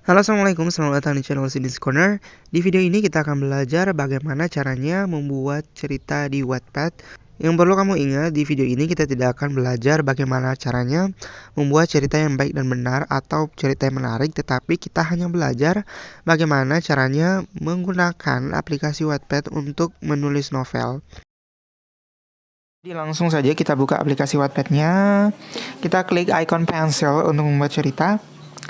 Halo, assalamualaikum, selamat datang di channel Sidis Corner. Di video ini kita akan belajar bagaimana caranya membuat cerita di Wattpad. Yang perlu kamu ingat, di video ini kita tidak akan belajar bagaimana caranya membuat cerita yang baik dan benar atau cerita yang menarik, tetapi kita hanya belajar bagaimana caranya menggunakan aplikasi Wattpad untuk menulis novel. Jadi langsung saja kita buka aplikasi Wattpad-nya. Kita klik icon pensil untuk membuat cerita.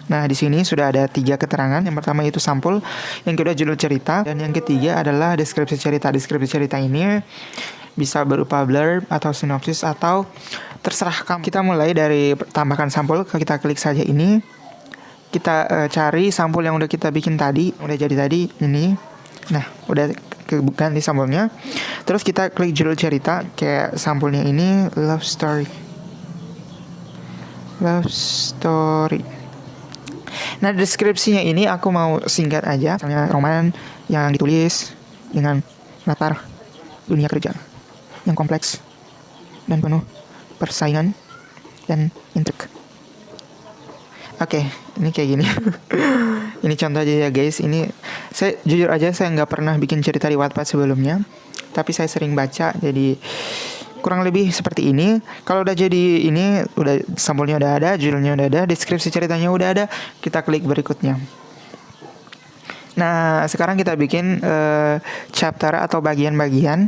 Nah, di sini sudah ada 3 keterangan. Yang pertama itu sampul, yang kedua judul cerita, dan yang ketiga adalah deskripsi cerita. Deskripsi cerita ini bisa berupa blurb atau sinopsis atau terserah kamu. Kita mulai dari tambahkan sampul. Kita klik saja ini. Kita cari sampul yang udah kita bikin tadi, udah jadi tadi ini. Nah, udah ganti sampulnya. Terus kita klik judul cerita, kayak sampulnya ini love story. Love story. Nah, deskripsinya ini aku mau singkat aja. Misalnya roman yang ditulis dengan latar dunia kerja yang kompleks dan penuh persaingan dan intrik. Oke, ini kayak gini. Ini contoh aja ya guys. Ini saya jujur aja saya nggak pernah bikin cerita di Wattpad sebelumnya, tapi saya sering baca, jadi kurang lebih seperti ini. Kalau udah jadi ini, udah sampulnya udah ada, judulnya udah ada, deskripsi ceritanya udah ada, kita klik berikutnya. Nah, sekarang kita bikin chapter atau bagian-bagian.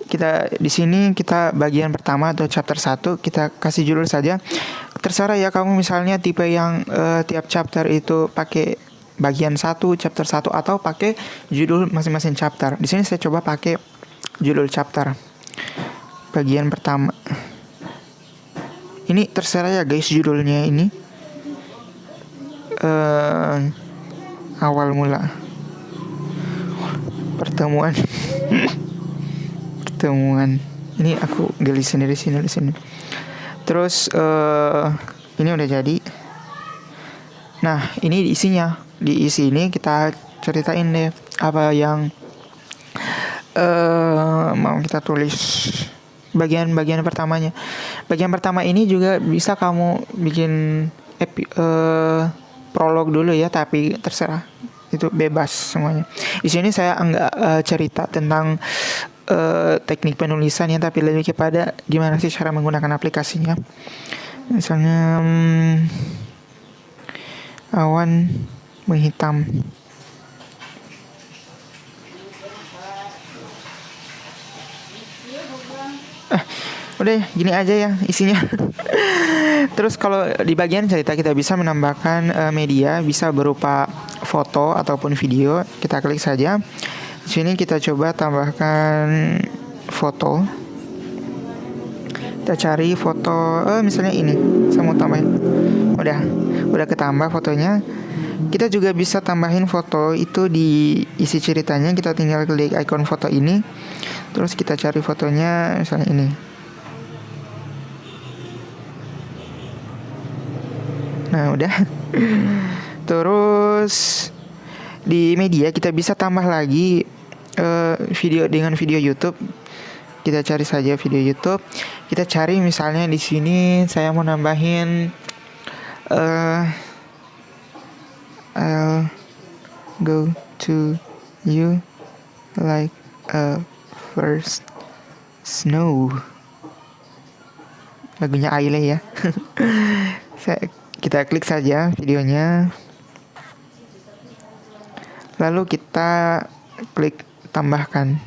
Kita di sini kita bagian pertama atau chapter 1, kita kasih judul saja. Terserah ya kamu misalnya tipe yang tiap chapter itu pakai bagian 1, chapter 1 atau pakai judul masing-masing chapter. Di sini saya coba pakai judul chapter. Bagian pertama. Ini terserah ya guys judulnya ini. Awal mula. Pertemuan. Pertemuan. Ini aku gelis sendiri sini. Terus ini udah jadi. Nah, ini isinya. Di isi ini kita ceritain deh apa yang mau kita tulis. Bagian pertamanya. Bagian pertama ini juga bisa kamu bikin prolog dulu ya, tapi terserah. Itu bebas semuanya. Di sini saya enggak cerita tentang teknik penulisannya, tapi lebih kepada gimana sih cara menggunakan aplikasinya. Misalnya awan menghitam. Udah gini aja ya isinya. Terus kalau di bagian cerita kita bisa menambahkan media, bisa berupa foto ataupun video. Kita klik saja. Di sini kita coba tambahkan foto. Kita cari foto, misalnya ini. Saya mau tambahin. Udah ketambah fotonya. Kita juga bisa tambahin foto itu di isi ceritanya. Kita tinggal klik icon foto ini. Terus kita cari fotonya, misalnya ini. Nah, udah. Terus di media kita bisa tambah lagi video dengan video YouTube. Kita cari saja video YouTube. Kita cari misalnya di sini saya mau nambahin I'll go to you like a first snow. Lagunya Aile ya. Kita klik saja videonya. Lalu kita klik tambahkan.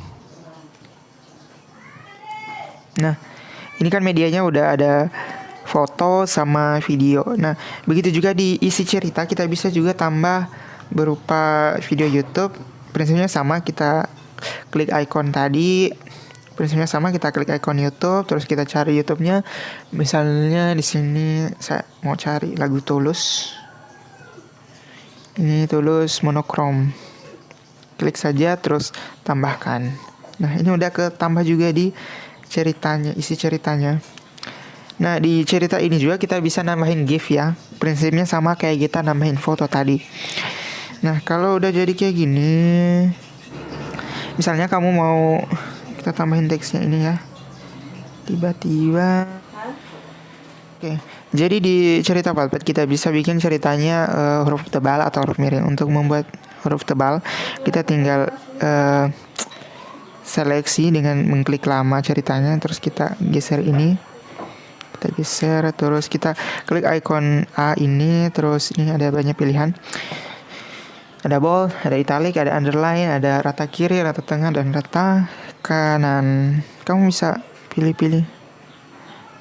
Nah, ini kan medianya udah ada foto sama video. Nah, begitu juga di isi cerita kita bisa juga tambah berupa video YouTube. Prinsipnya sama, kita klik icon tadi. Prinsipnya sama, kita klik icon YouTube, terus kita cari YouTube-nya. Misalnya di sini saya mau cari lagu Tulus. Ini Tulus monokrom. Klik saja terus tambahkan. Nah, ini udah ketambah juga di ceritanya, isi ceritanya. Nah, di cerita ini juga kita bisa nambahin GIF ya. Prinsipnya sama kayak kita nambahin foto tadi. Nah, kalau udah jadi kayak gini, misalnya kamu mau kita tambahin teksnya ini ya. Tiba-tiba Oke, jadi di cerita Wattpad kita bisa bikin ceritanya huruf tebal atau huruf miring. Untuk membuat huruf tebal, kita tinggal seleksi dengan mengklik lama ceritanya, terus kita geser ini, kita geser, terus kita klik icon A ini, terus ini ada banyak pilihan. Ada bold, ada italic, ada underline, ada rata kiri, rata tengah, dan rata kanan. Kamu bisa pilih-pilih,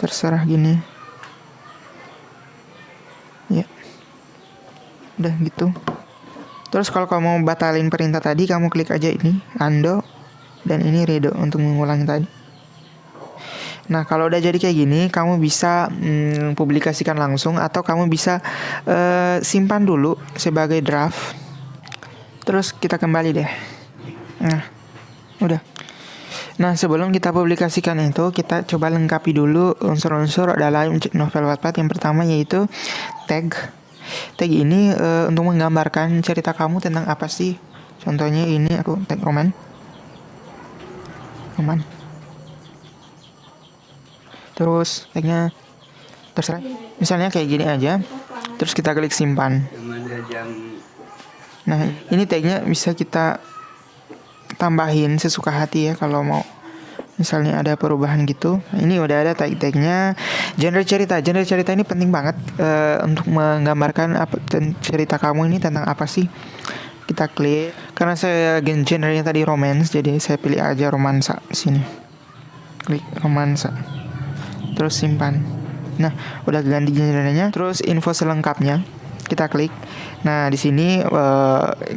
terserah gini. Ya, udah gitu. Terus kalau kamu mau batalin perintah tadi, kamu klik aja ini undo, dan ini redo untuk mengulangi tadi. Nah, kalau udah jadi kayak gini, kamu bisa publikasikan langsung, atau kamu bisa simpan dulu sebagai draft. Terus kita kembali deh. Nah, udah. Nah, sebelum kita publikasikan itu, kita coba lengkapi dulu unsur-unsur dalam novel Wattpad. Yang pertama yaitu tag. Tag ini untuk menggambarkan cerita kamu tentang apa sih. Contohnya ini aku tag roman. Terus tagnya terserah. Misalnya kayak gini aja. Terus kita klik simpan. Nah, ini tagnya bisa kita tambahin sesuka hati ya kalau mau misalnya ada perubahan gitu. Nah, ini udah ada tag-tagnya. Genre cerita ini penting banget untuk menggambarkan apa cerita kamu ini tentang apa sih. Kita klik, karena saya genrenya tadi romance, jadi saya pilih aja romansa sini. Klik romansa, terus simpan. Nah, udah ganti genrenya. Terus info selengkapnya kita klik. Nah, di sini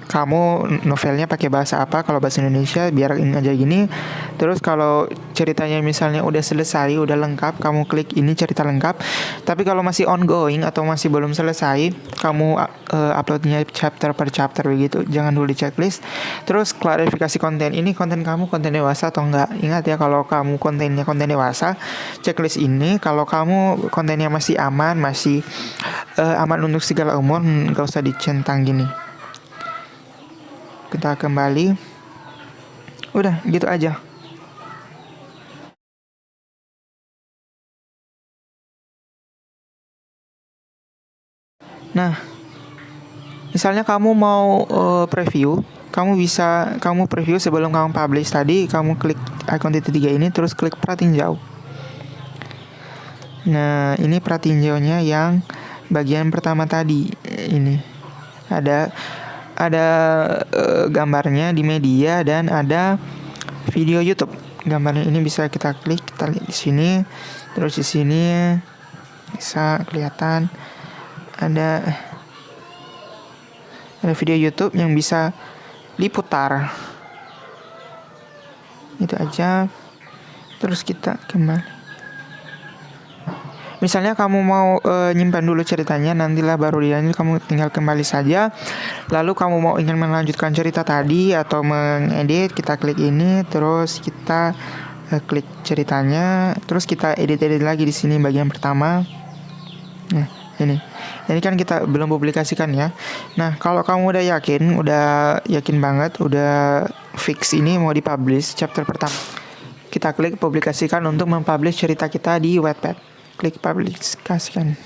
kamu novelnya pakai bahasa apa? Kalau bahasa Indonesia biar ini aja gini. Terus kalau ceritanya misalnya udah selesai, udah lengkap, kamu klik ini cerita lengkap. Tapi kalau masih ongoing atau masih belum selesai, kamu uploadnya chapter per chapter begitu. Jangan dulu di checklist. Terus klarifikasi konten. Ini konten kamu konten dewasa atau enggak? Ingat ya, kalau kamu kontennya konten dewasa, checklist ini. Kalau kamu kontennya masih aman, masih aman untuk segala umur, nggak usah dicentang gini. Kita kembali. Udah gitu aja. Nah, misalnya kamu mau preview, kamu preview sebelum kamu publish tadi, kamu klik icon titik 3 ini, terus klik pratinjau. Nah, ini pratinjaunya yang bagian pertama tadi. Ini ada gambarnya di media dan ada video YouTube. Gambarnya ini bisa kita klik, kita lihat di sini. Terus di sini bisa kelihatan ada video YouTube yang bisa diputar. Itu aja. Terus kita kembali. Misalnya kamu mau nyimpan dulu ceritanya, nantilah baru dilanjut, kamu tinggal kembali saja. Lalu kamu mau ingin melanjutkan cerita tadi atau mengedit, kita klik ini, terus kita klik ceritanya, terus kita edit lagi di sini bagian pertama. Nah, ini kan kita belum publikasikan ya. Nah, kalau kamu udah yakin banget, udah fix ini mau dipublish chapter pertama, kita klik publikasikan untuk mempublish cerita kita di Wattpad. Klik publikasikan.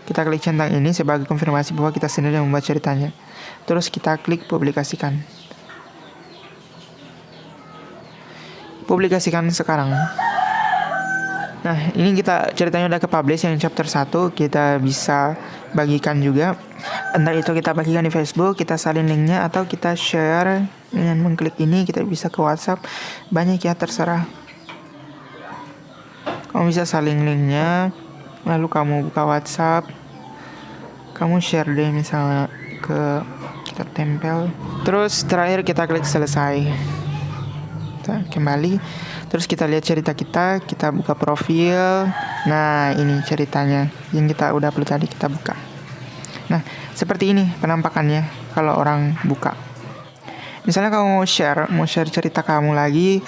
Kita klik centang ini sebagai konfirmasi bahwa kita sendiri yang membuat ceritanya. Terus kita klik publikasikan. Publikasikan sekarang. Nah, ini ceritanya udah ke publish yang chapter 1, kita bisa bagikan juga. Entah itu kita bagikan di Facebook, kita salin linknya, atau kita share dengan mengklik ini, kita bisa ke WhatsApp. Banyak ya, terserah. Kamu bisa saling linknya, lalu kamu buka WhatsApp, kamu share deh misalnya kita tempel. Terus terakhir kita klik selesai. Kita kembali, terus kita lihat cerita kita buka profil. Nah, ini ceritanya yang kita udah upload tadi, kita buka. Nah, seperti ini penampakannya kalau orang buka. Misalnya kamu mau share cerita kamu lagi,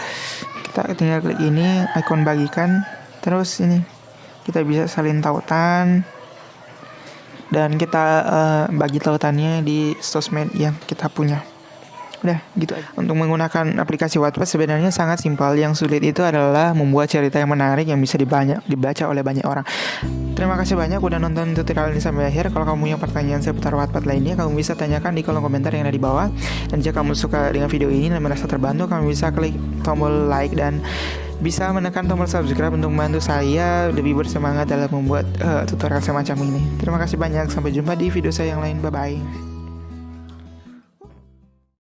kita tinggal klik ini, icon bagikan. Terus ini kita bisa salin tautan dan kita bagi tautannya di sosmed yang kita punya. Udah gitu aja. Untuk menggunakan aplikasi Wattpad sebenarnya sangat simpel. Yang sulit itu adalah membuat cerita yang menarik yang bisa dibaca oleh banyak orang. Terima kasih banyak udah nonton tutorial ini sampai akhir. Kalau kamu punya pertanyaan seputar Wattpad lainnya, kamu bisa tanyakan di kolom komentar yang ada di bawah. Dan jika kamu suka dengan video ini dan merasa terbantu, kamu bisa klik tombol like dan bisa menekan tombol subscribe untuk membantu saya lebih bersemangat dalam membuat tutorial semacam ini. Terima kasih banyak, sampai jumpa di video saya yang lain. Bye bye.